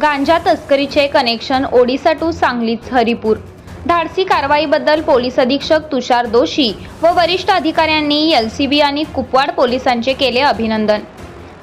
गांजा तस्करीचे connection Odisha to सांगलीच Haripur. धाडसी कारवाईबद्दल पोलीस अधीक्षक तुषार दोशी व वरिष्ठ अधिकाऱ्यांनी एलसीबी आणि कुपवाड पोलिसांचे केले अभिनंदन।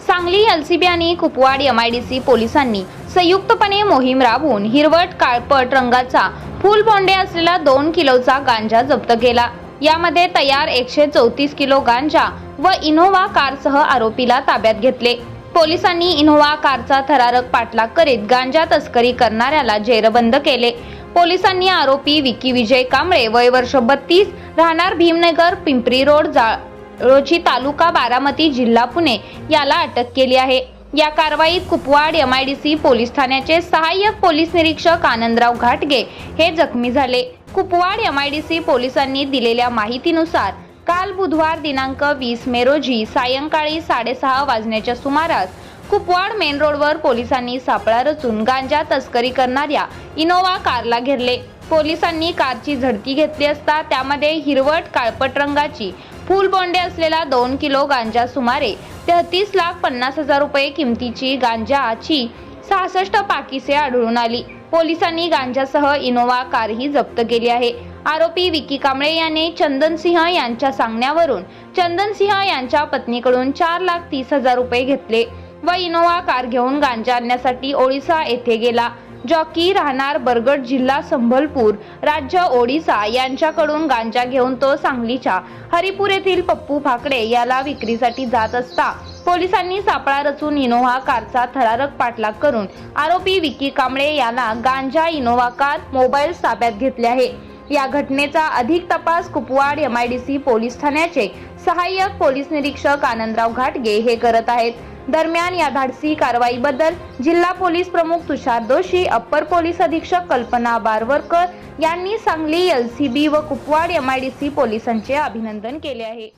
सांगली एलसीबी आणि कुपवाड एमआयडीसी पोलिसांनी संयुक्तपणे मोहीम राबवून हिरवट काळपट रंगाचा फुल बोंडे असलेला 2 किलोचा गांजा जप्त केला। यामध्ये तयार 134 किलो गांजा व इनोव्हा कारसह आरोपीला ताब्यात घेतले। पोलिसांनी इनोव्हा कारचा थरारक पाठलाग करीत गांजा तस्करी करणाऱ्याला जेरबंद केले। पोलिसांनी आरोपी विकी विजय कांबळे वय वर्ष 32 राहणार भीमनगर पिंपरी रोड जाळोजी तालुका बारामती जिल्हा पुणे याला अटक केली आहे। या कारवाईत कुपवाड एमआयडीसी पोलीस ठाण्याचे सहाय्यक पोलीस निरीक्षक आनंदराव घाटगे हे जखमी झाले। कुपवाड एमआयडीसी पोलिसांनी दिलेल्या माहितीनुसार काल बुधवार दिनांक 20 मे रोजी सायंकाळी 6:30 वाजण्याच्या सुमारास कुपवाड मेन रोडवर पोलिसांनी सापळा रचून गांजा तस्करी करणाऱ्या इनोव्हा कारला घेरले। पोलिसांनी कारची झडती घेतली असता त्यामध्ये हिरवट काळपट रंगाची फुल बोंडे असलेला 2 किलो गांजा सुमारे 33,50,000 रुपये किमतीची गांजाची 66 पाकिसे आढळून आली। पोलिसांनी गांजासह इनोव्हा कारही जप्त केली आहे। आरोपी विकी कांबळे याने चंदन सिंह यांच्या सांगण्यावरून चंदन सिंह यांच्या पत्नीकडून 4,30,000 रुपये घेतले व इनोव्हा कार घेऊन गांजा आणण्यासाठी ओडिसा येथे गेला। जॉकी राहणार बरगड जिल्हा संबलपूर राज्य ओडिसा यांच्याकडून गांजा घेऊन तो सांगलीच्या हरिपूर येथील पप्पू फाकडे याला विक्रीसाठी जात असता पोलिसांनी सापळा रचून इनोव्हा कारचा थरारक पाठलाग करून आरोपी विकी कांबळे याला गांजा इनोव्हा कार मोबाईल ताब्यात घेतले आहे। या घटनेचा अधिक तपास कुपवाड एमआयडीसी पोलीस ठाण्याचे सहाय्यक पोलीस निरीक्षक आनंदराव घाटगे हे करत आहेत। दरम्यान या धाडसी कारवाईबद्दल जिल्हा पोलीस प्रमुख तुषार दोशी, अप्पर पोलीस अधीक्षक कल्पना बारवरकर यांनी सांगली एलसीबी व कुपवाड एमआयडीसी पोलिसांचे अभिनंदन केले आहे।